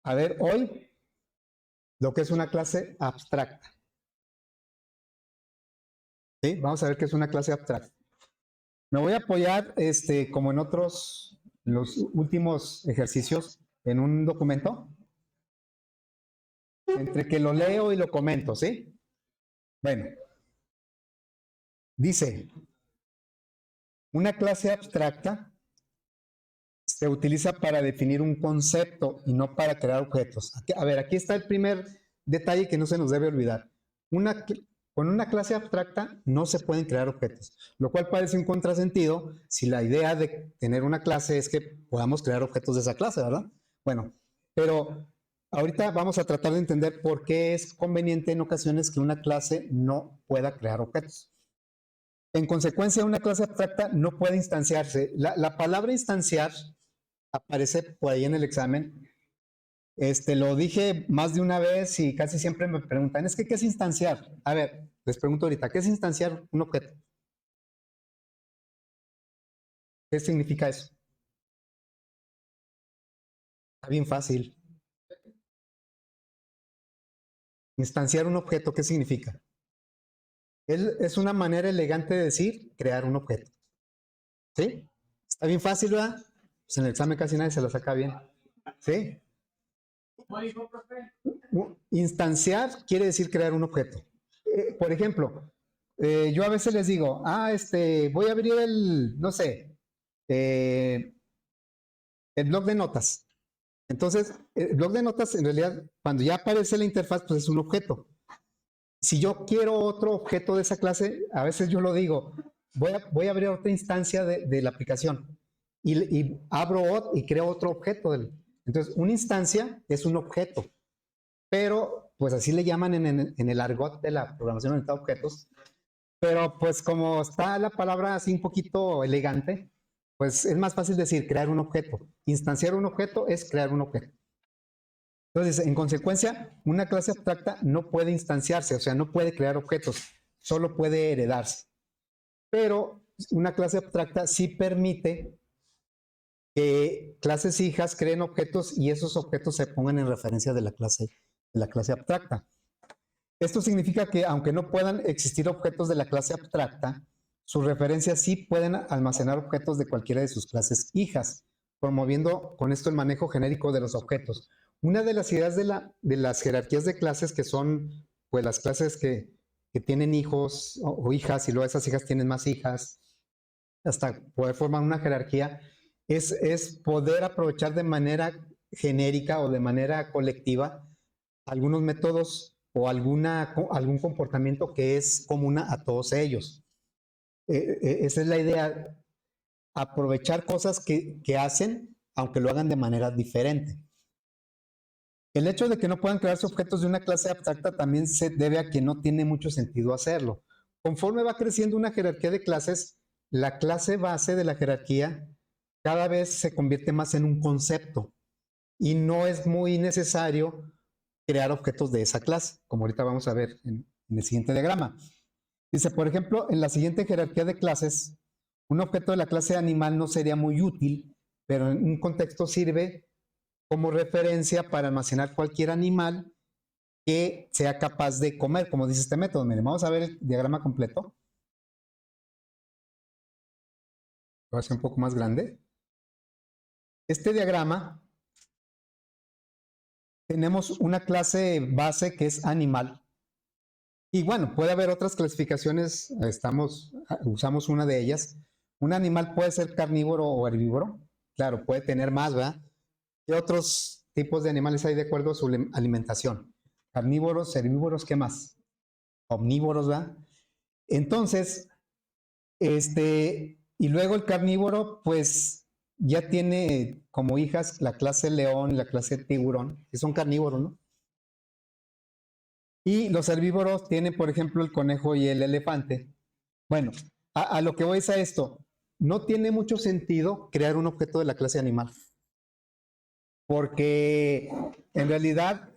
A ver, hoy lo que es una clase abstracta. ¿Sí? Vamos a ver qué es una clase abstracta. Me voy a apoyar, como en los últimos ejercicios, en un documento, entre que lo leo y lo comento, ¿sí? Bueno, dice, una clase abstracta se utiliza para definir un concepto y no para crear objetos. A ver, aquí está el primer detalle que no se nos debe olvidar. Con una clase abstracta no se pueden crear objetos, lo cual parece un contrasentido si la idea de tener una clase es que podamos crear objetos de esa clase, ¿verdad? Bueno, pero ahorita vamos a tratar de entender por qué es conveniente en ocasiones que una clase no pueda crear objetos. En consecuencia, una clase abstracta no puede instanciarse. La palabra instanciar aparece por ahí en el examen. Lo dije más de una vez y casi siempre me preguntan, es que ¿qué es instanciar? A ver, les pregunto ahorita, ¿qué es instanciar un objeto? ¿Qué significa eso? Está bien fácil. Instanciar un objeto, ¿qué significa? Es una manera elegante de decir crear un objeto. ¿Sí? Está bien fácil, ¿verdad? Pues en el examen casi nadie se lo saca bien. ¿Sí? Instanciar quiere decir crear un objeto. Por ejemplo, yo a veces les digo, voy a abrir no sé, eh, el blog de notas. Entonces, el blog de notas, en realidad, cuando ya aparece la interfaz, pues es un objeto. Si yo quiero otro objeto de esa clase, a veces yo lo digo, voy a abrir otra instancia de la aplicación y abro y creo otro objeto. Entonces, una instancia es un objeto, pero pues así le llaman en el argot de la programación orientada a objetos. Pero pues como está la palabra así un poquito elegante, pues es más fácil decir crear un objeto. Instanciar un objeto es crear un objeto. Entonces, en consecuencia, una clase abstracta no puede instanciarse, o sea, no puede crear objetos, solo puede heredarse. Pero una clase abstracta sí permite que clases hijas creen objetos y esos objetos se pongan en referencia de la clase abstracta. Esto significa que aunque no puedan existir objetos de la clase abstracta, sus referencias sí pueden almacenar objetos de cualquiera de sus clases hijas, promoviendo con esto el manejo genérico de los objetos. Una de las ideas de las jerarquías de clases, que son pues las clases que tienen hijos o hijas y luego esas hijas tienen más hijas, hasta poder formar una jerarquía, es poder aprovechar de manera genérica o de manera colectiva algunos métodos o algún comportamiento que es común a todos ellos. Esa es la idea, aprovechar cosas que hacen, aunque lo hagan de manera diferente. El hecho de que no puedan crearse objetos de una clase abstracta también se debe a que no tiene mucho sentido hacerlo. Conforme va creciendo una jerarquía de clases, la clase base de la jerarquía cada vez se convierte más en un concepto y no es muy necesario crear objetos de esa clase, como ahorita vamos a ver en el siguiente diagrama. Dice, por ejemplo, en la siguiente jerarquía de clases, un objeto de la clase animal no sería muy útil, pero en un contexto sirve como referencia para almacenar cualquier animal que sea capaz de comer, como dice este método. Miren, vamos a ver el diagrama completo. Voy a hacer un poco más grande. Este diagrama, tenemos una clase base que es animal. Y bueno, puede haber otras clasificaciones, usamos una de ellas. Un animal puede ser carnívoro o herbívoro. Claro, puede tener más, ¿verdad? ¿Qué otros tipos de animales hay de acuerdo a su alimentación? Carnívoros, herbívoros, ¿qué más? Omnívoros, ¿verdad? Entonces, y luego el carnívoro, pues ya tiene como hijas la clase león y la clase tiburón, que son carnívoros, ¿no? Y los herbívoros tienen, por ejemplo, el conejo y el elefante. Bueno, a lo que voy es a esto. No tiene mucho sentido crear un objeto de la clase animal. Porque en realidad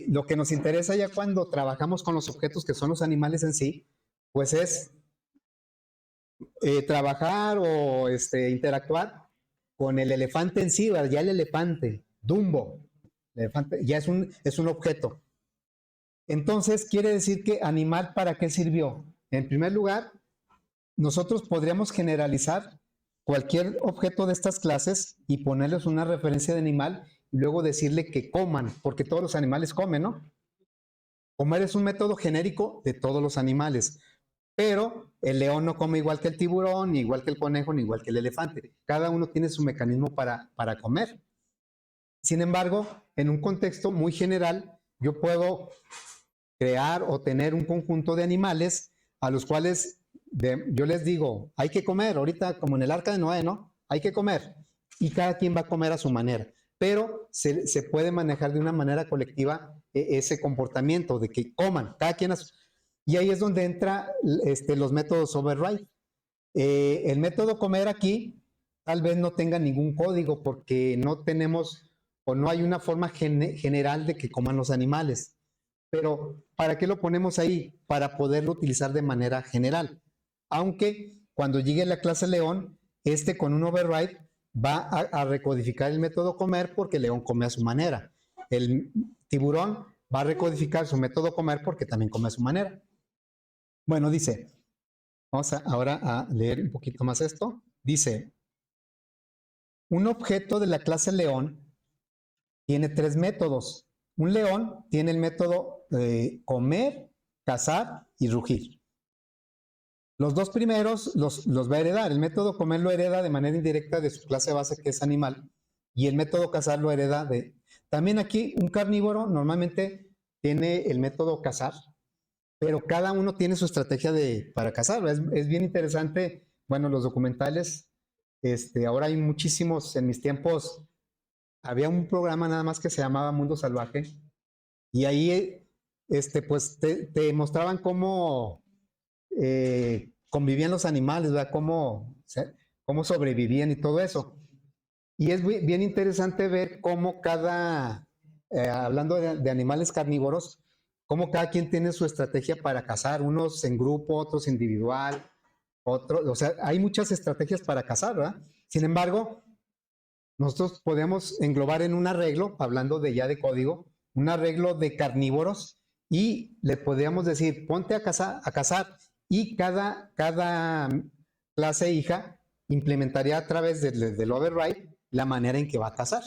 lo que nos interesa ya cuando trabajamos con los objetos que son los animales en sí, pues es trabajar o interactuar con el elefante en sí, ya el elefante, Dumbo. El elefante ya es un objeto. Entonces, quiere decir que animal, ¿para qué sirvió? En primer lugar, nosotros podríamos generalizar cualquier objeto de estas clases y ponerles una referencia de animal y luego decirle que coman, porque todos los animales comen, ¿no? Comer es un método genérico de todos los animales, pero el león no come igual que el tiburón, ni igual que el conejo, ni igual que el elefante. Cada uno tiene su mecanismo para comer. Sin embargo, en un contexto muy general, yo puedo crear o tener un conjunto de animales a los cuales yo les digo, hay que comer, ahorita como en el arca de Noé, ¿no? Hay que comer. Y cada quien va a comer a su manera. Pero se puede manejar de una manera colectiva ese comportamiento de que coman, cada quien a su... Y ahí es donde entra los métodos override. El método comer aquí tal vez no tenga ningún código porque no tenemos o no hay una forma general de que coman los animales. Pero ¿para qué lo ponemos ahí? Para poderlo utilizar de manera general. Aunque cuando llegue la clase león, con un override va a recodificar el método comer porque el león come a su manera. El tiburón va a recodificar su método comer porque también come a su manera. Bueno, dice, vamos ahora a leer un poquito más esto. Dice, un objeto de la clase león tiene tres métodos. Un león tiene el método comer, cazar y rugir. Los dos primeros los va a heredar. El método comer lo hereda de manera indirecta de su clase base, que es animal, y el método cazar lo hereda de... También aquí un carnívoro normalmente tiene el método cazar, pero cada uno tiene su estrategia para cazar. Es bien interesante, bueno, los documentales, ahora hay muchísimos, en mis tiempos había un programa nada más que se llamaba Mundo Salvaje, y ahí pues te mostraban cómo convivían los animales, ¿verdad? Cómo sobrevivían y todo eso. Y es bien interesante ver cómo hablando de animales carnívoros, cómo cada quien tiene su estrategia para cazar, unos en grupo, otros individual, otros, o sea, hay muchas estrategias para cazar, ¿verdad? Sin embargo, nosotros podemos englobar en un arreglo, hablando de código, un arreglo de carnívoros y le podríamos decir, ponte a cazar y cada clase hija implementaría a través del override la manera en que va a cazar.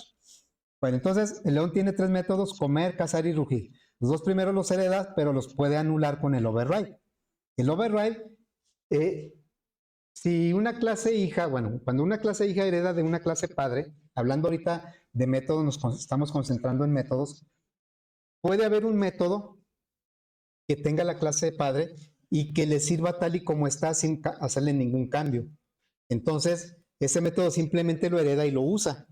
Bueno, entonces el león tiene tres métodos, comer, cazar y rugir. Los dos primeros los hereda, pero los puede anular con el override. El override, si una clase hija, bueno, cuando una clase hija hereda de una clase padre, hablando ahorita de métodos, estamos concentrando en métodos, puede haber un método que tenga la clase padre y que le sirva tal y como está sin hacerle ningún cambio. Entonces, ese método simplemente lo hereda y lo usa.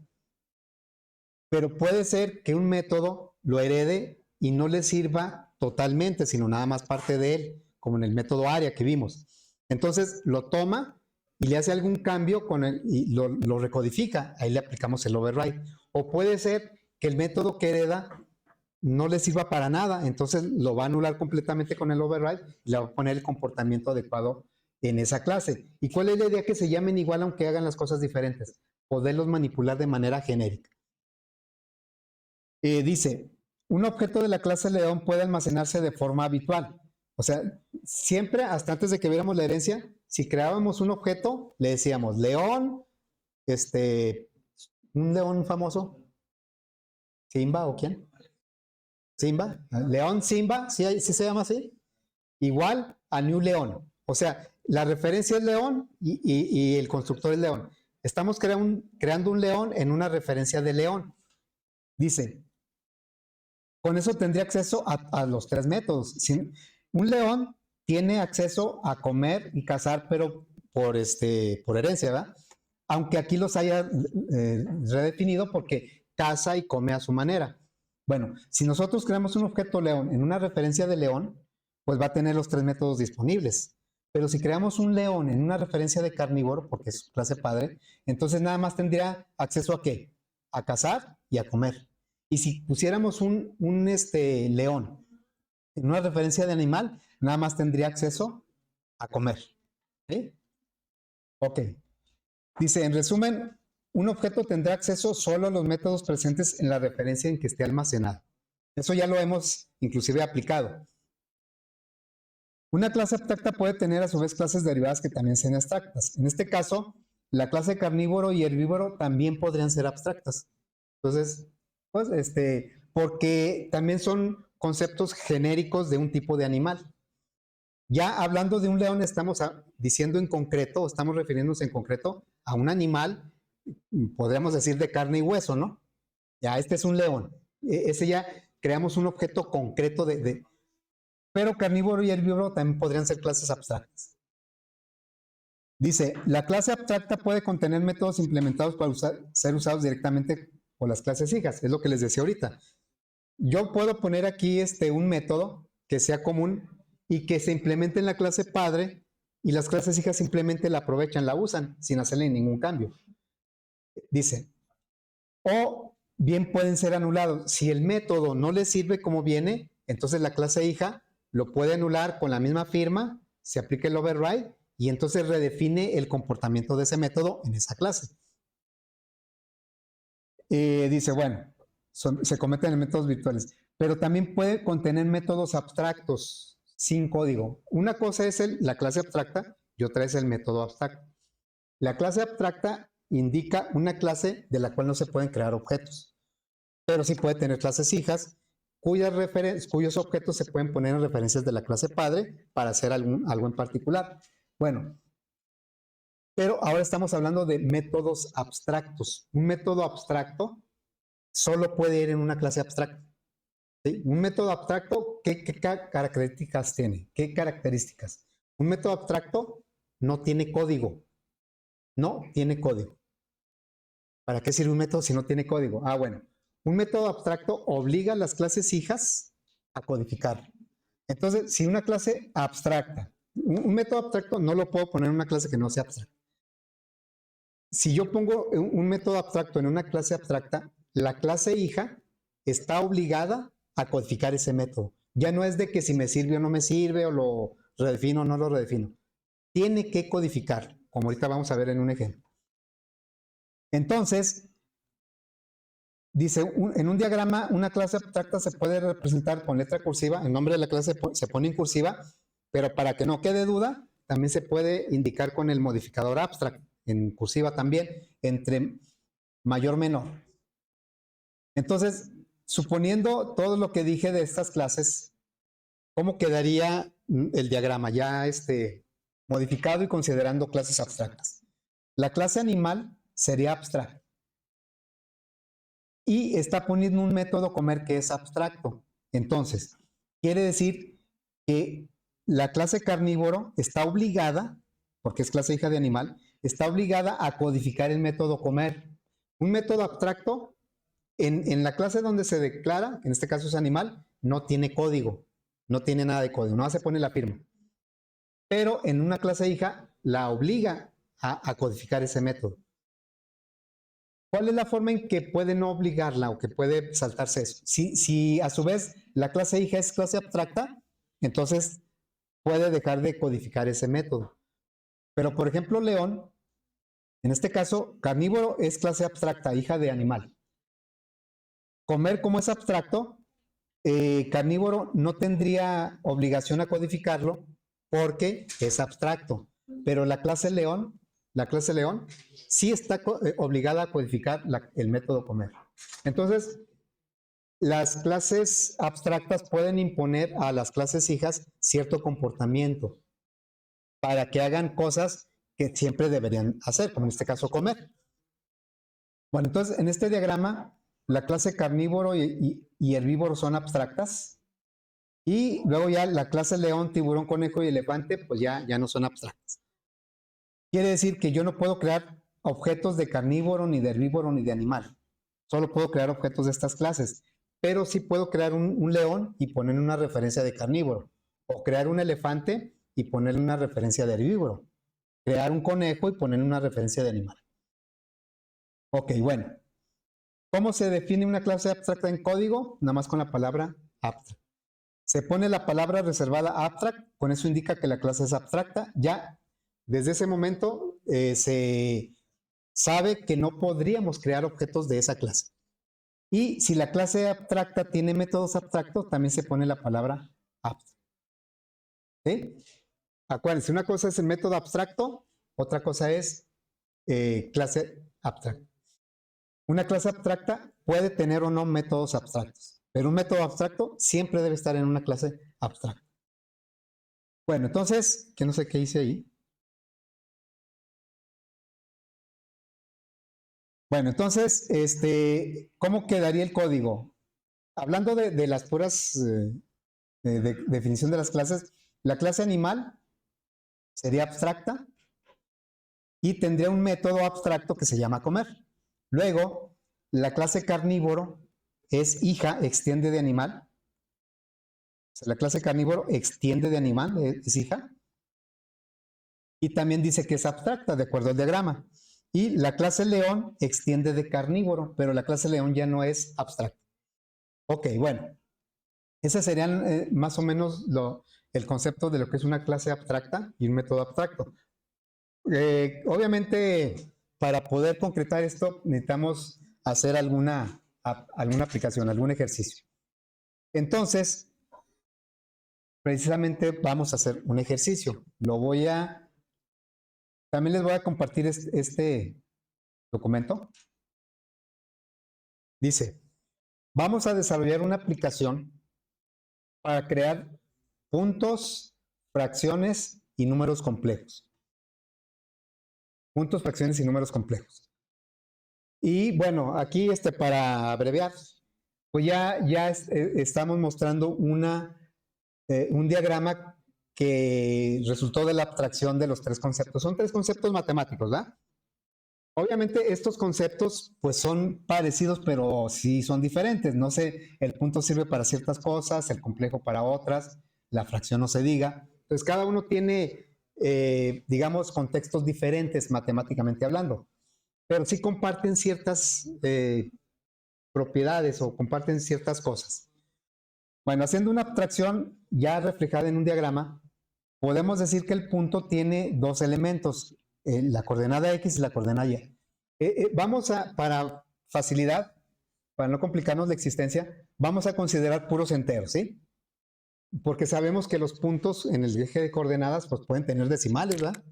Pero puede ser que un método lo herede y no le sirva totalmente, sino nada más parte de él, como en el método ARIA que vimos. Entonces, lo toma y le hace algún cambio y lo recodifica. Ahí le aplicamos el override. O puede ser que el método que hereda no le sirva para nada, entonces lo va a anular completamente con el override y le va a poner el comportamiento adecuado en esa clase. ¿Y cuál es la idea? Que se llamen igual aunque hagan las cosas diferentes, poderlos manipular de manera genérica. Dice, un objeto de la clase león puede almacenarse de forma habitual. O sea, siempre, hasta antes de que viéramos la herencia, si creábamos un objeto, le decíamos león, un león famoso, Simba o quién? Simba, león Simba, ¿sí se llama así? Igual a New León. O sea, la referencia es león y el constructor es león. Estamos creando un león en una referencia de león. Dice, con eso tendría acceso a los tres métodos. Un león tiene acceso a comer y cazar, pero por herencia, ¿verdad? Aunque aquí los haya redefinido porque caza y come a su manera. Bueno, si nosotros creamos un objeto león en una referencia de león, pues va a tener los tres métodos disponibles. Pero si creamos un león en una referencia de carnívoro, porque es clase padre, entonces nada más tendría acceso a ¿qué? A cazar y a comer. Y si pusiéramos un león en una referencia de animal, nada más tendría acceso a comer. ¿Sí? Ok. Dice, en resumen, un objeto tendrá acceso solo a los métodos presentes en la referencia en que esté almacenado. Eso ya lo hemos inclusive aplicado. Una clase abstracta puede tener a su vez clases derivadas que también sean abstractas. En este caso, la clase carnívoro y herbívoro también podrían ser abstractas. Entonces, pues, porque también son conceptos genéricos de un tipo de animal. Ya hablando de un león, estamos diciendo en concreto, estamos refiriéndonos en concreto a un animal, podríamos decir de carne y hueso, ¿no? Ya, este es un león. Ese ya creamos un objeto concreto pero carnívoro y herbívoro también podrían ser clases abstractas. Dice, la clase abstracta puede contener métodos implementados para ser usados directamente por las clases hijas. Es lo que les decía ahorita. Yo puedo poner aquí un método que sea común y que se implemente en la clase padre y las clases hijas simplemente la aprovechan, la usan sin hacerle ningún cambio. Dice, o bien pueden ser anulados. Si el método no les sirve como viene, entonces la clase hija lo puede anular con la misma firma, se aplica el override y entonces redefine el comportamiento de ese método en esa clase. Dice, bueno, se cometen en métodos virtuales, pero también puede contener métodos abstractos sin código. Una cosa es la clase abstracta y otra es el método abstracto. La clase abstracta indica una clase de la cual no se pueden crear objetos, pero sí puede tener clases hijas cuyos objetos se pueden poner en referencias de la clase padre para hacer algo en particular. Bueno, pero ahora estamos hablando de métodos abstractos. Un método abstracto solo puede ir en una clase abstracta. ¿Sí? Un método abstracto, ¿qué características tiene? ¿Qué características? Un método abstracto no tiene código. No tiene código. ¿Para qué sirve un método si no tiene código? Ah, bueno. Un método abstracto obliga a las clases hijas a codificar. Entonces, si una clase abstracta, un método abstracto no lo puedo poner en una clase que no sea abstracta. Si yo pongo un método abstracto en una clase abstracta, la clase hija está obligada a codificar ese método. Ya no es de que si me sirve o no me sirve, o lo redefino o no lo redefino. Tiene que codificar, como ahorita vamos a ver en un ejemplo. Entonces, dice, en un diagrama, una clase abstracta se puede representar con letra cursiva, el nombre de la clase se pone en cursiva, pero para que no quede duda, también se puede indicar con el modificador abstract, en cursiva también, entre mayor menor. Entonces, suponiendo todo lo que dije de estas clases, ¿cómo quedaría el diagrama ya modificado y considerando clases abstractas? La clase animal sería abstracta y está poniendo un método comer que es abstracto. Entonces, quiere decir que la clase carnívoro está obligada, porque es clase hija de animal, está obligada a codificar el método comer. Un método abstracto, en la clase donde se declara, en este caso es animal, no tiene código, no tiene nada de código, no se pone la firma. Pero en una clase hija la obliga a codificar ese método. ¿Cuál es la forma en que puede no obligarla o que puede saltarse eso? Si a su vez la clase hija es clase abstracta, entonces puede dejar de codificar ese método. Pero por ejemplo, león, en este caso, carnívoro es clase abstracta, hija de animal. Comer como es abstracto, carnívoro no tendría obligación a codificarlo porque es abstracto. Pero la clase león sí está obligada a codificar el método comer. Entonces, las clases abstractas pueden imponer a las clases hijas cierto comportamiento para que hagan cosas que siempre deberían hacer, como en este caso comer. Bueno, entonces en este diagrama la clase carnívoro y herbívoro son abstractas y luego ya la clase león, tiburón, conejo y elefante pues ya no son abstractas. Quiere decir que yo no puedo crear objetos de carnívoro, ni de herbívoro, ni de animal. Solo puedo crear objetos de estas clases. Pero sí puedo crear un león y ponerle una referencia de carnívoro. O crear un elefante y ponerle una referencia de herbívoro. Crear un conejo y ponerle una referencia de animal. Ok, bueno. ¿Cómo se define una clase abstracta en código? Nada más con la palabra abstract. Se pone la palabra reservada abstract, con eso indica que la clase es abstracta. Ya desde ese momento se sabe que no podríamos crear objetos de esa clase. Y si la clase abstracta tiene métodos abstractos, también se pone la palabra abstract. ¿Sí? Acuérdense, una cosa es el método abstracto, otra cosa es clase abstracta. Una clase abstracta puede tener o no métodos abstractos, pero un método abstracto siempre debe estar en una clase abstracta. Bueno, entonces, que no sé qué hice ahí. Bueno, entonces, ¿cómo quedaría el código? Hablando de las puras definición de las clases, la clase animal sería abstracta y tendría un método abstracto que se llama comer. Luego, la clase carnívoro es hija, extiende de animal. O sea, la clase carnívoro extiende de animal, es hija. Y también dice que es abstracta, de acuerdo al diagrama. Y la clase león extiende de carnívoro, pero la clase león ya no es abstracta. Ok, bueno. Ese serían más o menos el concepto de lo que es una clase abstracta y un método abstracto. Obviamente, para poder concretar esto, necesitamos hacer alguna aplicación, algún ejercicio. Entonces, precisamente vamos a hacer un ejercicio. También les voy a compartir este documento. Dice, vamos a desarrollar una aplicación para crear puntos, fracciones y números complejos. Puntos, fracciones y números complejos. Y bueno, aquí para abreviar, pues ya estamos mostrando un diagrama que resultó de la abstracción de los tres conceptos. Son tres conceptos matemáticos, ¿verdad? Obviamente estos conceptos pues son parecidos, pero sí son diferentes. No sé, el punto sirve para ciertas cosas, el complejo para otras, la fracción no se diga. Entonces cada uno tiene, digamos, contextos diferentes matemáticamente hablando, pero sí comparten ciertas propiedades o comparten ciertas cosas. Bueno, haciendo una abstracción ya reflejada en un diagrama, podemos decir que el punto tiene dos elementos, la coordenada X y la coordenada Y. Para facilidad, para no complicarnos la existencia, vamos a considerar puros enteros, ¿sí? Porque sabemos que los puntos en el eje de coordenadas pues pueden tener decimales, ¿verdad?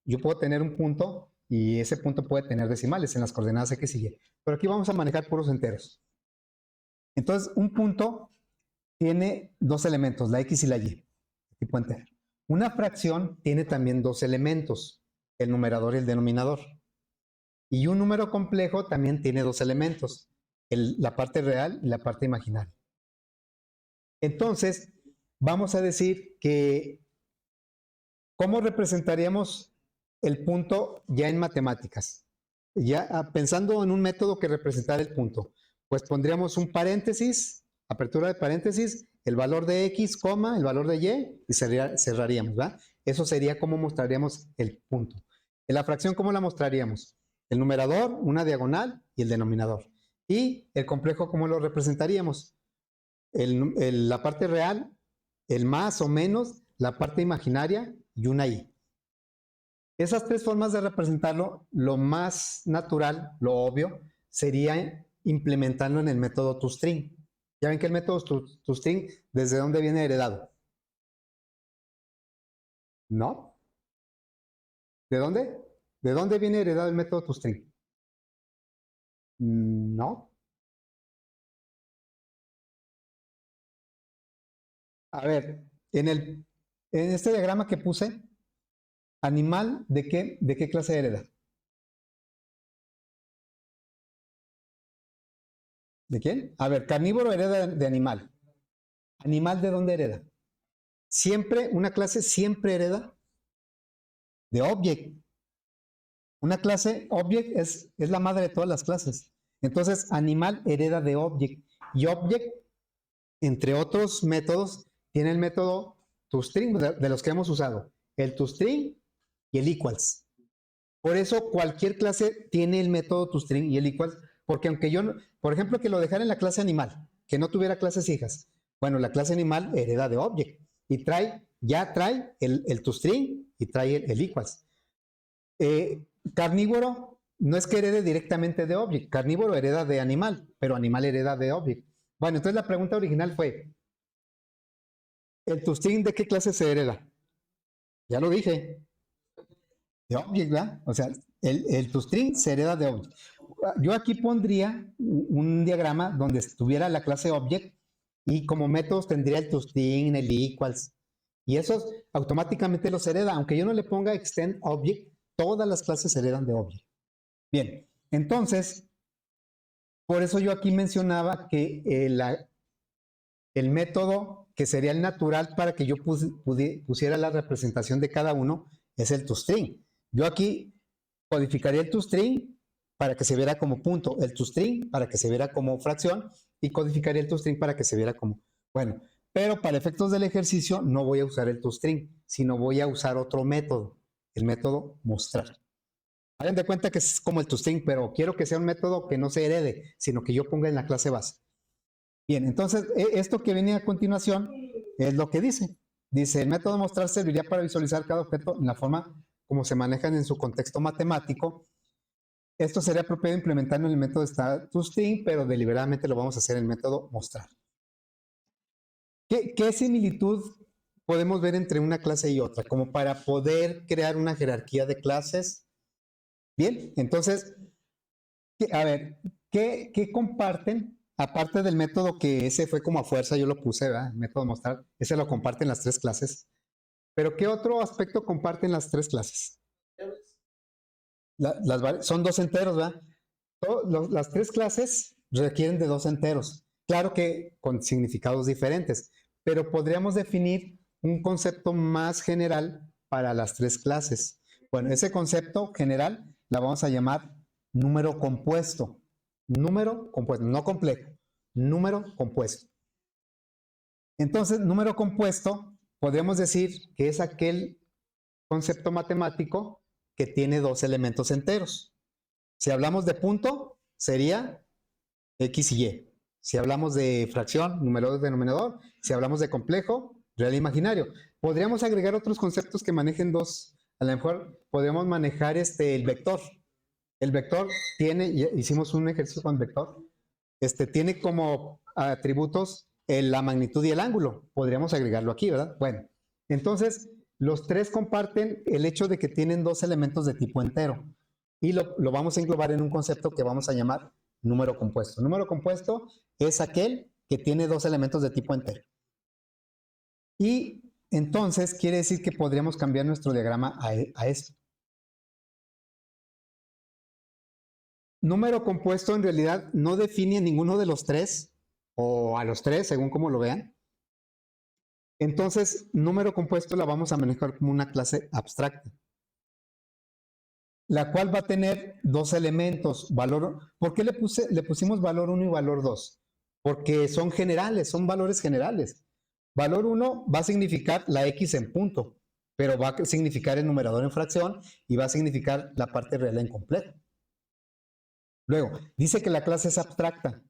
Yo puedo tener un punto y ese punto puede tener decimales en las coordenadas X y Y. Pero aquí vamos a manejar puros enteros. Entonces, un punto tiene dos elementos, la X y la Y, tipo entero. Una fracción tiene también dos elementos, el numerador y el denominador. Y un número complejo también tiene dos elementos, la parte real y la parte imaginaria. Entonces, vamos a decir que, ¿cómo representaríamos el punto ya en matemáticas? Ya pensando en un método que representara el punto, pues pondríamos un paréntesis, apertura de paréntesis, el valor de X, el valor de Y, y cerraríamos, ¿verdad? Eso sería cómo mostraríamos el punto. En la fracción, ¿cómo la mostraríamos? El numerador, una diagonal y el denominador. Y el complejo, ¿cómo lo representaríamos? La parte real, el más o menos, la parte imaginaria y una Y. Esas tres formas de representarlo, lo más natural, lo obvio, sería implementarlo en el método toString. Ya ven que el método toString, ¿desde dónde viene heredado? ¿No? ¿De dónde? ¿De dónde viene heredado el método toString? No. A ver, en este diagrama que puse, animal, ¿de qué clase hereda? ¿De quién? A ver, carnívoro hereda de animal. ¿Animal de dónde hereda? Siempre, una clase siempre hereda de object. Una clase object es la madre de todas las clases. Entonces, animal hereda de object. Y object, entre otros métodos, tiene el método toString de los que hemos usado. El toString y el equals. Por eso cualquier clase tiene el método toString y el equals, porque aunque yo, por ejemplo, que lo dejara en la clase animal, que no tuviera clases hijas, bueno, la clase animal hereda de object y ya trae el toString y trae el equals. Carnívoro no es que herede directamente de object. Carnívoro hereda de animal, pero animal hereda de object. Bueno, entonces la pregunta original fue, ¿el toString de qué clase se hereda? Ya lo dije, de object, ¿verdad? O sea, el toString se hereda de object. Yo aquí pondría un diagrama donde estuviera la clase object y como métodos tendría el toString, el equals, y esos automáticamente los hereda. Aunque yo no le ponga extend object, todas las clases heredan de object. Bien, entonces, por eso yo aquí mencionaba que el método que sería el natural para que yo pusiera la representación de cada uno es el toString. Yo aquí codificaría el toString para que se viera como punto, el toString para que se viera como fracción y codificaría el toString para que se viera como, bueno, pero para efectos del ejercicio no voy a usar el toString, sino voy a usar otro método, el método mostrar. Hagan de cuenta que es como el toString, pero quiero que sea un método que no se herede, sino que yo ponga en la clase base. Bien, entonces esto que viene a continuación es lo que dice. Dice, el método mostrar serviría para visualizar cada objeto en la forma como se manejan en su contexto matemático. Esto sería apropiado implementarlo en el método toString, pero deliberadamente lo vamos a hacer en el método mostrar. ¿Qué similitud podemos ver entre una clase y otra? Como para poder crear una jerarquía de clases. Bien, entonces, a ver, ¿qué comparten? Aparte del método que ese fue como a fuerza, yo lo puse, ¿verdad? El método mostrar, ese lo comparten las tres clases. Pero ¿qué otro aspecto comparten las tres clases? Son dos enteros, ¿verdad? Las tres clases requieren de dos enteros. Claro que con significados diferentes, pero podríamos definir un concepto más general para las tres clases. Bueno, ese concepto general la vamos a llamar número compuesto. Número compuesto, no complejo, número compuesto. Entonces, número compuesto, podríamos decir que es aquel concepto matemático que tiene dos elementos enteros. Si hablamos de punto, sería X y Y. Si hablamos de fracción, numerador, denominador. Si hablamos de complejo, real e imaginario. Podríamos agregar otros conceptos que manejen dos. A lo mejor podríamos manejar el vector. El vector tiene, hicimos un ejercicio con vector, tiene como atributos la magnitud y el ángulo. Podríamos agregarlo aquí, ¿verdad? Bueno, entonces los tres comparten el hecho de que tienen dos elementos de tipo entero. Y lo vamos a englobar en un concepto que vamos a llamar número compuesto. Número compuesto es aquel que tiene dos elementos de tipo entero. Y entonces quiere decir que podríamos cambiar nuestro diagrama a esto. Número compuesto en realidad no define a ninguno de los tres o a los tres, según como lo vean. Entonces, número compuesto la vamos a manejar como una clase abstracta, la cual va a tener dos elementos, valor. ¿Por qué le pusimos valor 1 y valor 2? Porque son generales, son valores generales. Valor 1 va a significar la X en punto, pero va a significar el numerador en fracción y va a significar la parte real en completo. Luego, dice que la clase es abstracta,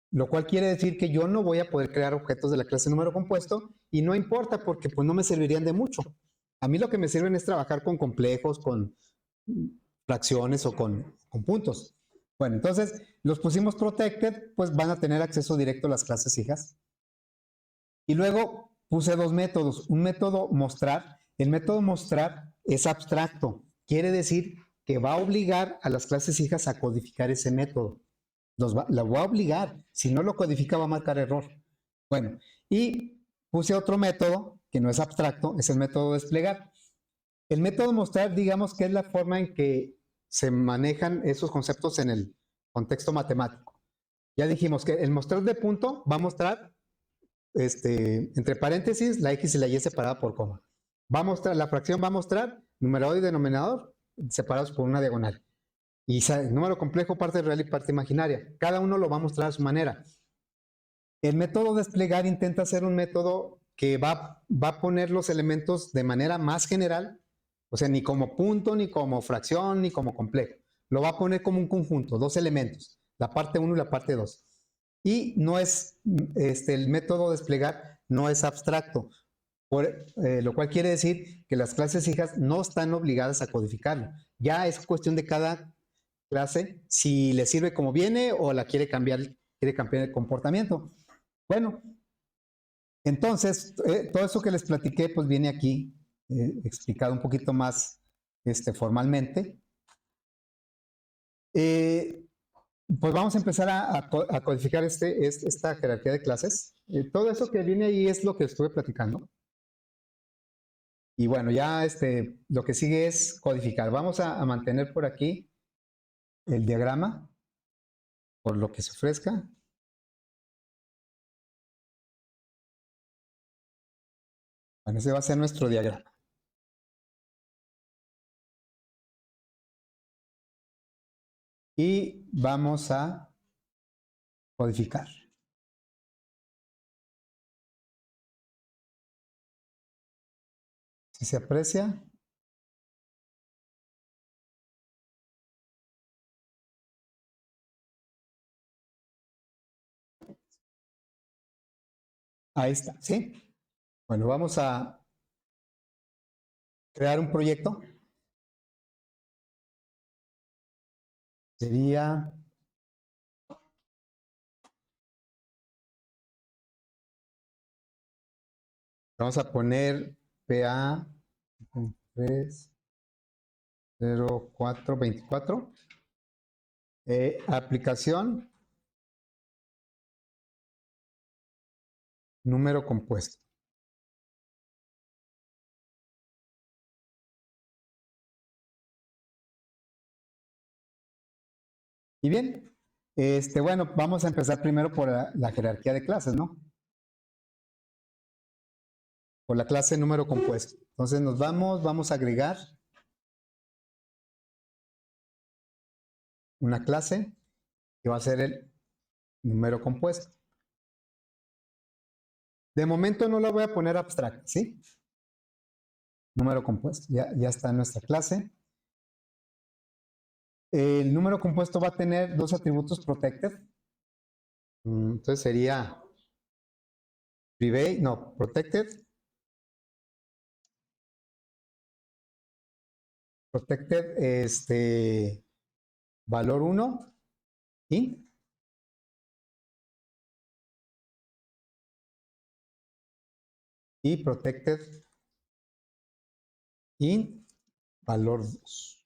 lo cual quiere decir que yo no voy a poder crear objetos de la clase número compuesto y no importa porque pues no me servirían de mucho. A mí lo que me sirven es trabajar con complejos, con fracciones o con puntos. Bueno, entonces los pusimos protected, pues van a tener acceso directo a las clases hijas. Y luego puse dos métodos. Un método mostrar. El método mostrar es abstracto. Quiere decir que va a obligar a las clases hijas a codificar ese método. La voy a obligar. Si no lo codifica va a marcar error. Bueno, y puse otro método que no es abstracto, es el método desplegar. El método mostrar, digamos que es la forma en que se manejan esos conceptos en el contexto matemático. Ya dijimos que el mostrar de punto va a mostrar entre paréntesis la X y la Y separada por coma. Va a mostrar, la fracción va a mostrar numerador y denominador separados por una diagonal. Y número complejo, parte real y parte imaginaria. Cada uno lo va a mostrar a su manera. El método desplegar intenta ser un método que va a poner los elementos de manera más general, o sea, ni como punto, ni como fracción, ni como complejo. Lo va a poner como un conjunto, dos elementos, la parte 1 y la parte 2. Y no es, el método desplegar no es abstracto, lo cual quiere decir que las clases hijas no están obligadas a codificarlo. Ya es cuestión de cada clase si le sirve como viene o la quiere cambiar el comportamiento. Bueno, entonces, todo eso que les platiqué, pues viene aquí explicado un poquito más formalmente. Pues vamos a empezar a codificar esta jerarquía de clases. Todo eso que viene ahí es lo que estuve platicando. Y bueno, ya lo que sigue es codificar. Vamos a mantener por aquí el diagrama, por lo que se ofrezca. Bueno, ese va a ser nuestro diagrama. Y vamos a codificar. Si se aprecia. Ahí está, ¿sí? Bueno, vamos a crear un proyecto. Sería vamos a poner PA 30424. Aplicación número compuesto. Y bien, bueno, vamos a empezar primero por la jerarquía de clases, ¿no? Por la clase número compuesto. Entonces vamos a agregar una clase que va a ser el número compuesto. De momento no la voy a poner abstracta, ¿sí? Número compuesto, ya está en nuestra clase. El número compuesto va a tener dos atributos protected. Entonces sería private, no, protected. Protected, valor 1, int. Y protected int, valor 2.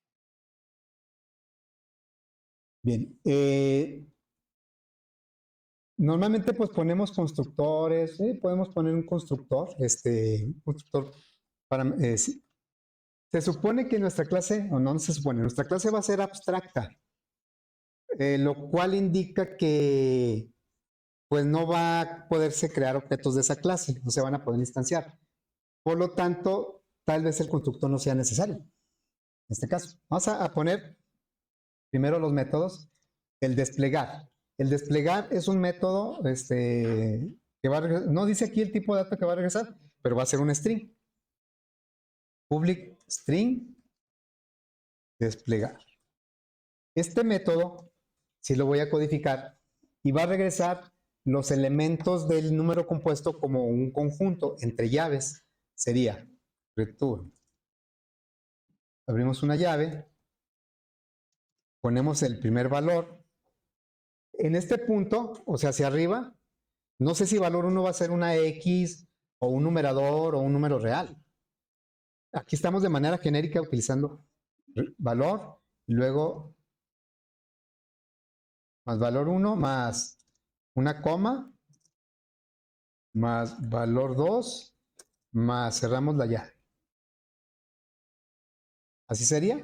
Bien, normalmente pues ponemos constructores, podemos poner un constructor, para, se supone que nuestra clase, o no se supone, nuestra clase va a ser abstracta, lo cual indica que pues no va a poderse crear objetos de esa clase, no se van a poder instanciar. Por lo tanto, tal vez el constructor no sea necesario. En este caso, vamos a poner primero los métodos. El desplegar. El desplegar es un método que va a regresar, no dice aquí el tipo de dato que va a regresar, pero va a ser un string. Public string desplegar. Este método sí lo voy a codificar y va a regresar los elementos del número compuesto como un conjunto entre llaves. Sería return. Abrimos una llave, ponemos el primer valor. En este punto, o sea, hacia arriba, no sé si valor 1 va a ser una X o un numerador o un número real. Aquí estamos de manera genérica utilizando valor, y luego más valor 1 más una coma, más valor 2, más cerramos la llave. ¿Así sería?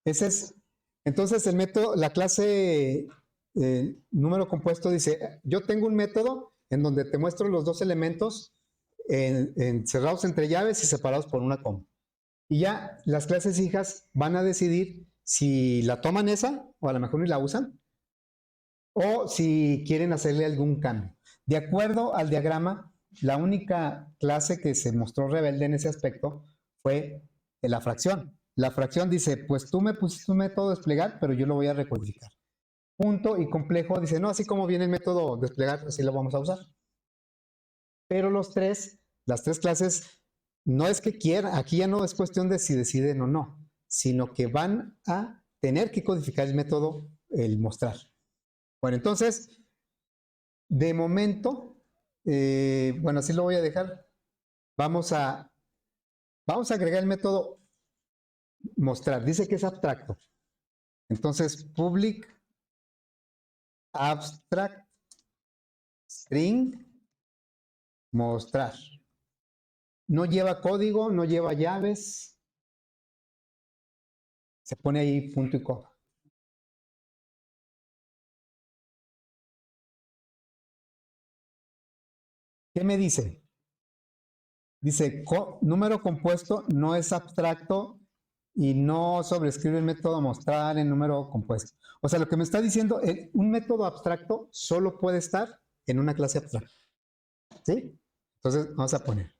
Ese es, entonces el método, la clase número compuesto dice, yo tengo un método en donde te muestro los dos elementos cerrados entre llaves y separados por una coma. Y ya las clases hijas van a decidir si la toman esa, o a lo mejor ni la usan, o si quieren hacerle algún cambio. De acuerdo al diagrama, la única clase que se mostró rebelde en ese aspecto fue la fracción. La fracción dice, pues tú me pusiste un método desplegar, pero yo lo voy a recodificar. Punto y complejo dice, no, así como viene el método desplegar, así lo vamos a usar. Pero las tres clases, no es que quieran, aquí ya no es cuestión de si deciden o no, sino que van a tener que codificar el método, el mostrar. Bueno, entonces, de momento, bueno, así lo voy a dejar. Vamos a agregar el método mostrar. Dice que es abstracto. Entonces, public abstract string mostrar. No lleva código, no lleva llaves. Se pone ahí punto y coma. ¿Qué me dice? Dice, número compuesto no es abstracto y no sobrescribe el método mostrar en número compuesto. O sea, lo que me está diciendo, un método abstracto solo puede estar en una clase abstracta. ¿Sí? Entonces, vamos a poner.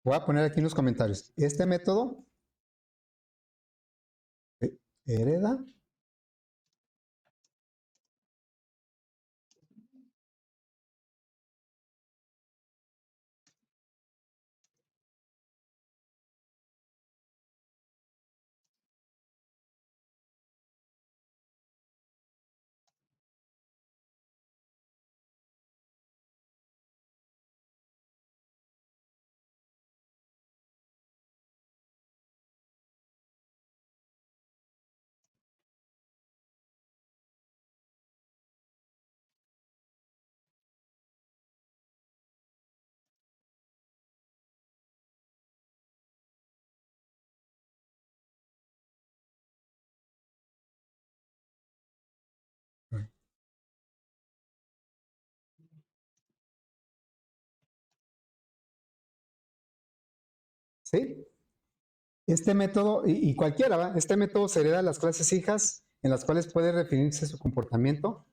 Voy a poner aquí en los comentarios. Este método hereda ¿sí? Este método, y cualquiera, ¿va? Este método se hereda a las clases hijas en las cuales puede definirse su comportamiento,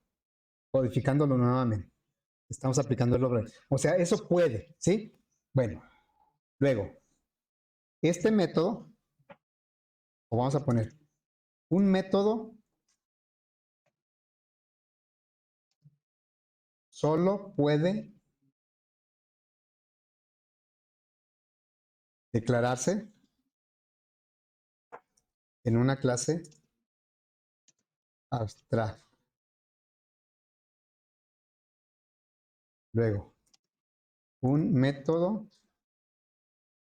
codificándolo nuevamente. Estamos aplicando el logro. O sea, eso puede, ¿sí? Bueno, luego, este método, o vamos a poner, un método solo puede declararse en una clase abstracta. Luego, un método,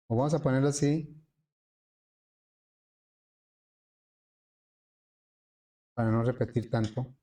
o vamos a ponerlo así, para no repetir tanto.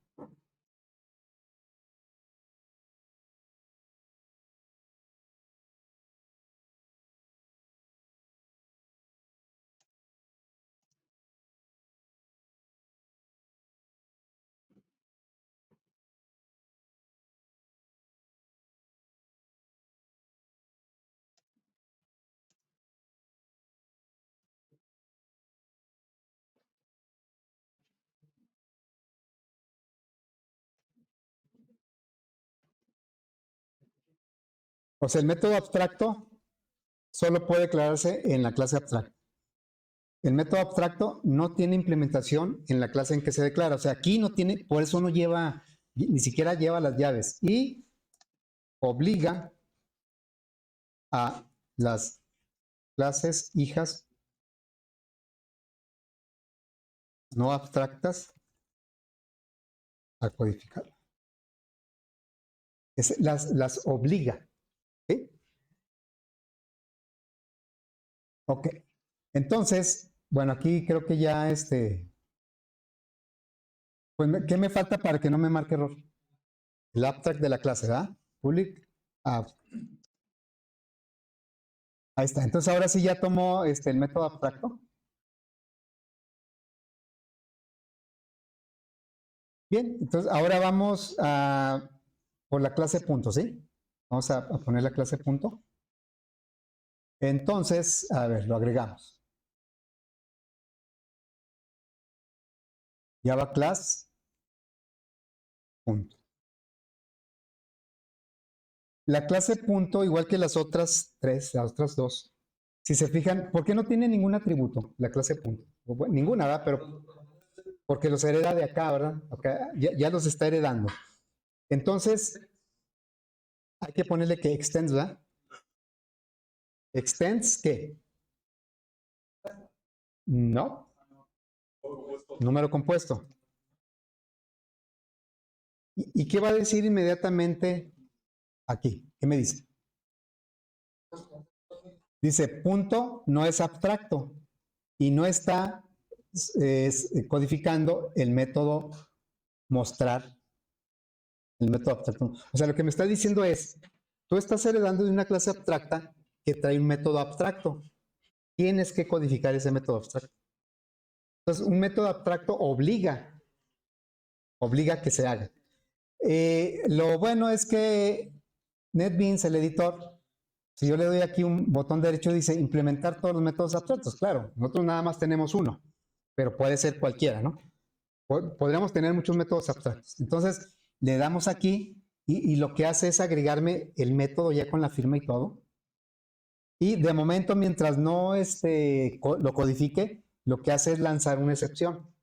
O sea, el método abstracto solo puede declararse en la clase abstracta. El método abstracto no tiene implementación en la clase en que se declara. O sea, aquí no tiene, por eso no lleva, ni siquiera lleva las llaves. Y obliga a las clases hijas no abstractas a codificar. Las obliga. ¿Sí? Ok. Entonces, bueno, aquí creo que ya pues, ¿qué me falta para que no me marque error? El abstract de la clase, ¿verdad? Public abstract. Ahí está. Entonces ahora sí ya tomo el método abstracto. Bien, entonces ahora vamos a por la clase punto, ¿sí? Vamos a poner la clase punto. Entonces, a ver, lo agregamos. Java class punto. La clase punto, igual que las otras tres, las otras dos, si se fijan, ¿por qué no tiene ningún atributo la clase punto? Bueno, ninguna, ¿verdad? Pero porque los hereda de acá, ¿verdad? Acá, ya los está heredando. Entonces, hay que ponerle que extends, ¿verdad? Extends, ¿qué? No, número compuesto. ¿Y qué va a decir inmediatamente aquí? ¿Qué me dice? Dice, punto no es abstracto y no está codificando el método mostrar, el método abstracto. O sea, lo que me está diciendo es, tú estás heredando de una clase abstracta que trae un método abstracto. Tienes que codificar ese método abstracto. Entonces, un método abstracto obliga que se haga. Lo bueno es que NetBeans, el editor, si yo le doy aquí un botón derecho, dice implementar todos los métodos abstractos. Claro, nosotros nada más tenemos uno, pero puede ser cualquiera, ¿no? Podríamos tener muchos métodos abstractos. Entonces, le damos aquí y lo que hace es agregarme el método ya con la firma y todo. Y de momento, mientras no lo codifique, lo que hace es lanzar una excepción.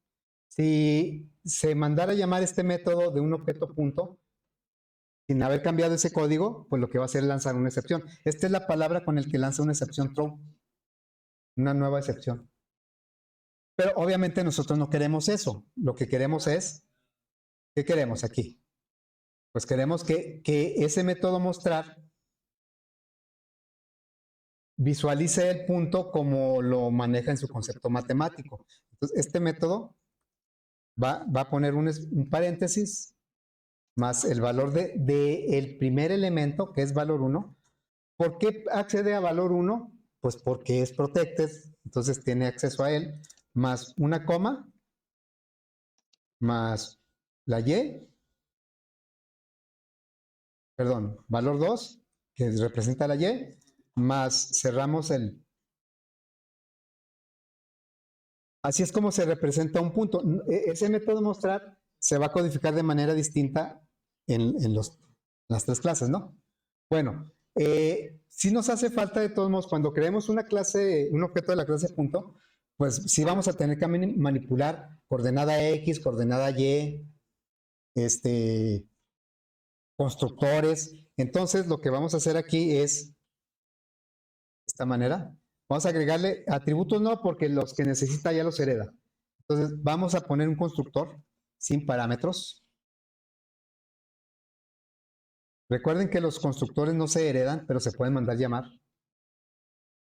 Si se mandara a llamar este método de un objeto punto, sin haber cambiado ese código, pues lo que va a hacer es lanzar una excepción. Esta es la palabra con la que lanza una excepción throw, una nueva excepción. Pero obviamente nosotros no queremos eso. Lo que queremos es, ¿qué queremos aquí? Pues queremos que ese método mostrar visualice el punto como lo maneja en su concepto matemático. Entonces, este método va a poner un paréntesis más el valor de el primer elemento, que es valor 1. ¿Por qué accede a valor 1? Pues porque es protected, entonces tiene acceso a él, más una coma, más la y, perdón, valor 2, que representa la y, más cerramos el... Así es como se representa un punto. Ese método mostrar se va a codificar de manera distinta en las tres clases, ¿no? Bueno, si nos hace falta de todos modos, cuando creemos una clase, un objeto de la clase punto, pues sí vamos a tener que manipular coordenada X, coordenada Y, constructores. Entonces, lo que vamos a hacer aquí es, de esta manera, vamos a agregarle atributos no, porque los que necesita ya los hereda. Entonces, vamos a poner un constructor sin parámetros. Recuerden que los constructores no se heredan, pero se pueden mandar llamar.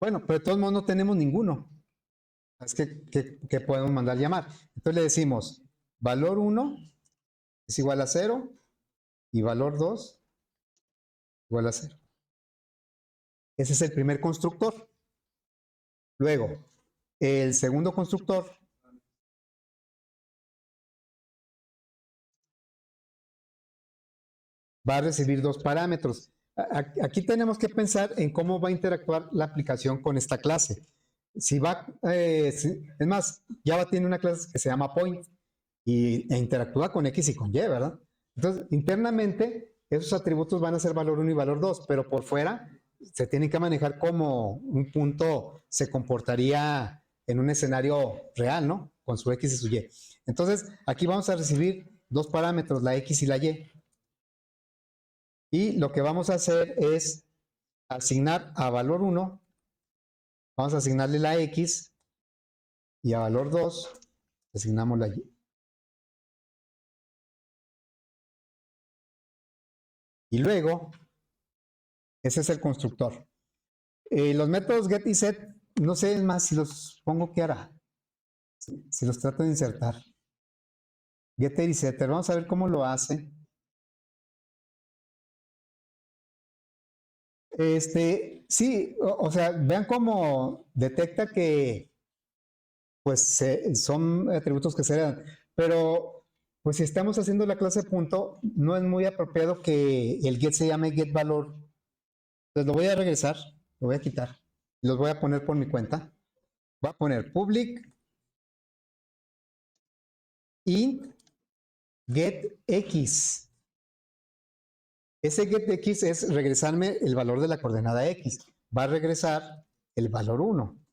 Bueno, pero de todos modos no tenemos ninguno. Es que podemos mandar llamar. Entonces le decimos, valor 1 es igual a 0 y valor 2 igual a 0. Ese es el primer constructor. Luego, el segundo constructor va a recibir dos parámetros. Aquí tenemos que pensar en cómo va a interactuar la aplicación con esta clase. Si va, es más, Java tiene una clase que se llama point e interactúa con X y con Y, ¿verdad? Entonces, internamente, esos atributos van a ser valor 1 y valor 2, pero por fuera se tienen que manejar como un punto se comportaría en un escenario real, ¿no? Con su X y su Y. Entonces, aquí vamos a recibir dos parámetros, la X y la Y. Y lo que vamos a hacer es asignar a valor 1, vamos a asignarle la X y a valor 2 asignamos la Y. Y luego, ese es el constructor. Los métodos get y set, no sé más si los pongo, ¿qué hará? Si los trato de insertar. Getter y setter, vamos a ver cómo lo hace. Sí, o sea, vean cómo detecta que pues son atributos que se heredan, pero pues si estamos haciendo la clase punto, no es muy apropiado que el get se llame get valor. Entonces lo voy a regresar, lo voy a quitar, los voy a poner por mi cuenta. Voy a poner public int get x. Ese getX es regresarme el valor de la coordenada X. Va a regresar el valor 1.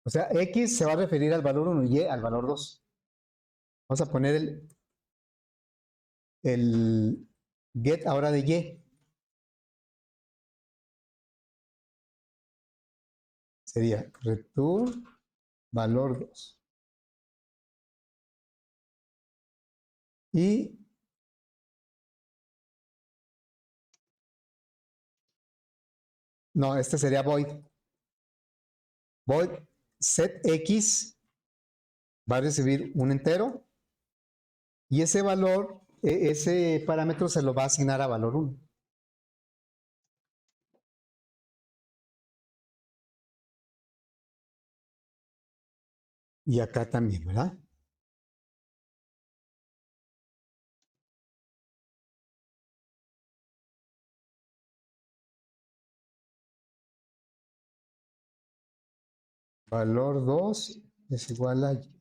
O sea, X se va a referir al valor 1 y Y al valor 2. Vamos a poner el get ahora de Y. sería return valor 2. Y no, este sería void. Void set x va a recibir un entero y ese valor, ese parámetro se lo va a asignar a valor 1. Y acá también, ¿verdad? Valor 2 es igual a y.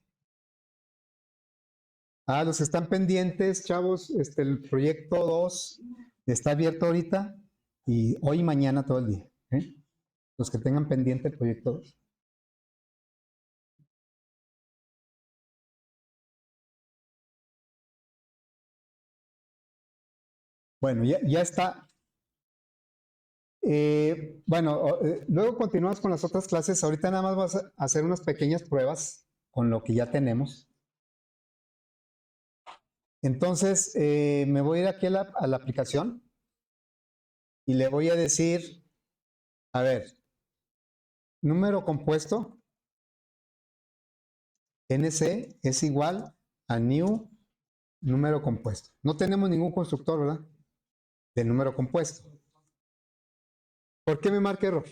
Los que están pendientes, chavos, el proyecto 2 está abierto ahorita y hoy y mañana todo el día. Los que tengan pendiente el proyecto 2. Bueno, ya está. Bueno, luego continuamos con las otras clases. Ahorita nada más vas a hacer unas pequeñas pruebas con lo que ya tenemos. Entonces, me voy a ir aquí a la aplicación y le voy a decir, a ver, número compuesto, NC es igual a new número compuesto. No tenemos ningún constructor, ¿verdad? De número compuesto. ¿Por qué me marca error?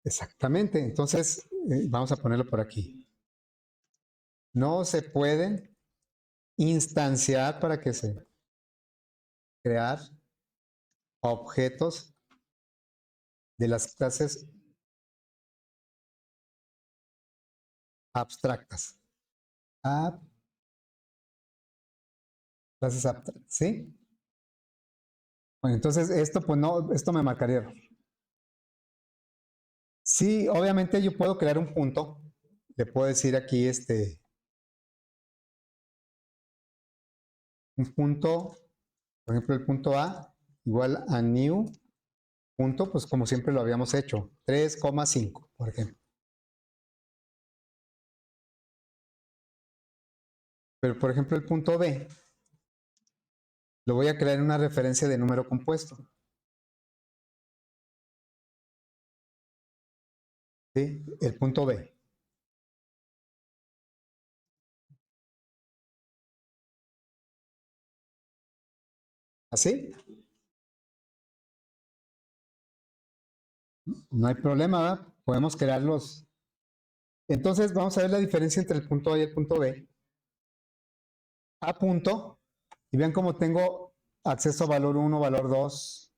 Exactamente. Entonces, vamos a ponerlo por aquí. No se pueden instanciar para que se crear objetos de las clases abstractas. Clases abstractas, ¿sí? Bueno, entonces esto, pues no, esto me marcaría error. Sí, obviamente yo puedo crear un punto. Le puedo decir aquí un punto, por ejemplo, el punto A igual a new punto, pues como siempre lo habíamos hecho, 3,5, por ejemplo. Pero, por ejemplo, el punto B lo voy a crear en una referencia de número compuesto. ¿Sí? El punto B. ¿Así? No hay problema, ¿verdad? Podemos crearlos. Entonces, vamos a ver la diferencia entre el punto A y el punto B. A punto, y vean cómo tengo acceso a valor 1, valor 2.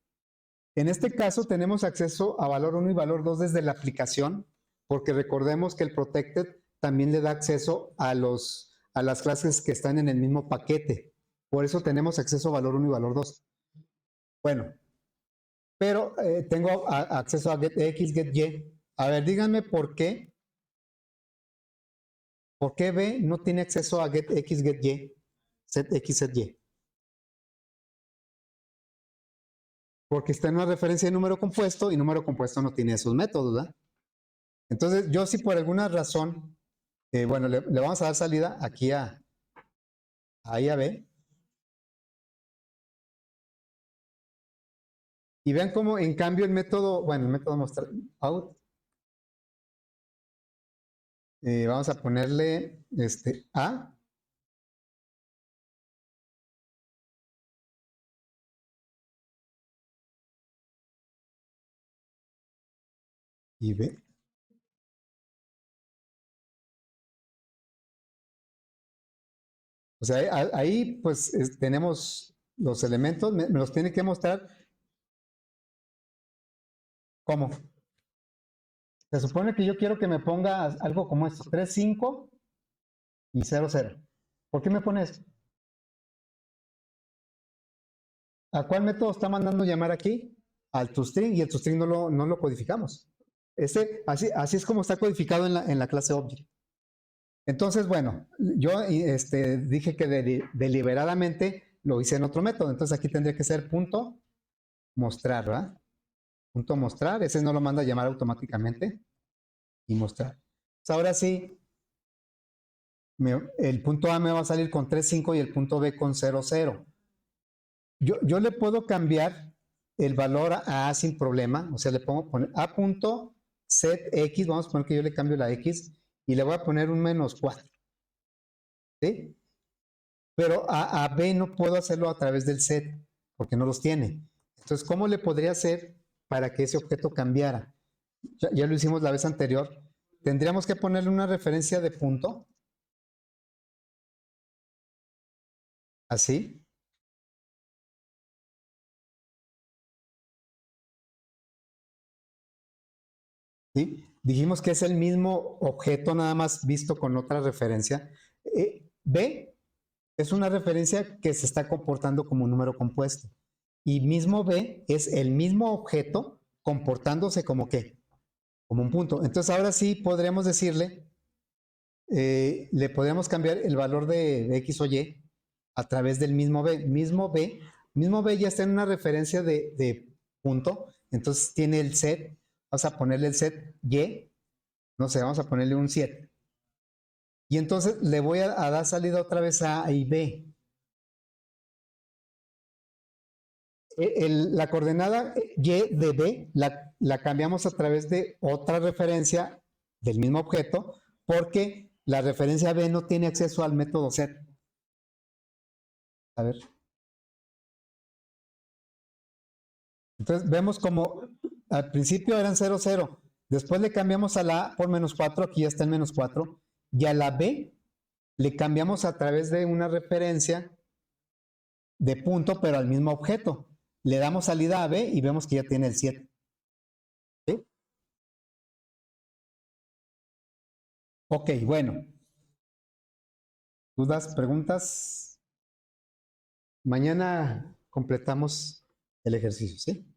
En este caso tenemos acceso a valor 1 y valor 2 desde la aplicación, porque recordemos que el Protected también le da acceso a las clases que están en el mismo paquete. Por eso tenemos acceso a valor 1 y valor 2. Bueno, pero tengo acceso a getX, getY. A ver, díganme por qué. ¿Por qué B no tiene acceso a getX, getY? SetX, setY. Porque está en una referencia de número compuesto y número compuesto no tiene esos métodos, ¿verdad? Entonces, yo si por alguna razón, bueno, le vamos a dar salida aquí ahí a B. Y vean cómo en cambio el método, bueno, el método mostrar out, vamos a ponerle A. Y B. O sea, ahí pues tenemos los elementos, me los tiene que mostrar. ¿Cómo? Se supone que yo quiero que me ponga algo como esto, 3, 5 y 0, 0. ¿Por qué me pone esto? ¿A cuál método está mandando llamar aquí? Al toString, y el toString no lo codificamos. Así es como está codificado en la clase Object. Entonces, bueno, yo dije que deliberadamente lo hice en otro método. Entonces aquí tendría que ser punto mostrar, ¿verdad? Punto mostrar, ese no lo manda a llamar automáticamente y mostrar. Pues ahora sí, el punto A me va a salir con 3,5 y el punto B con 0,0. Yo le puedo cambiar el valor a A sin problema, o sea, le pongo poner A punto set X, vamos a poner que yo le cambio la X y le voy a poner un -4, ¿sí? Pero a B no puedo hacerlo a través del set, porque no los tiene. Entonces, ¿cómo le podría hacer para que ese objeto cambiara? Ya lo hicimos la vez anterior. Tendríamos que ponerle una referencia de punto, así. ¿Sí? Dijimos que es el mismo objeto, nada más visto con otra referencia. B es una referencia que se está comportando como un número compuesto. Y mismo B es el mismo objeto comportándose como qué, como un punto. Entonces ahora sí podríamos decirle, le podríamos cambiar el valor de X o Y a través del mismo B. Mismo B ya está en una referencia de punto, entonces tiene el set, vamos a ponerle el set Y, no sé, vamos a ponerle un 7. Y entonces le voy a dar salida otra vez a A y B. La coordenada Y de B la cambiamos a través de otra referencia del mismo objeto porque la referencia B no tiene acceso al método set. A ver. Entonces vemos como al principio eran 0, 0. Después le cambiamos a la A por -4, aquí ya está en -4. Y a la B le cambiamos a través de una referencia de punto, pero al mismo objeto. Le damos salida a B y vemos que ya tiene el 7. ¿Sí? Ok, bueno. ¿Dudas, preguntas? Mañana completamos el ejercicio, ¿sí?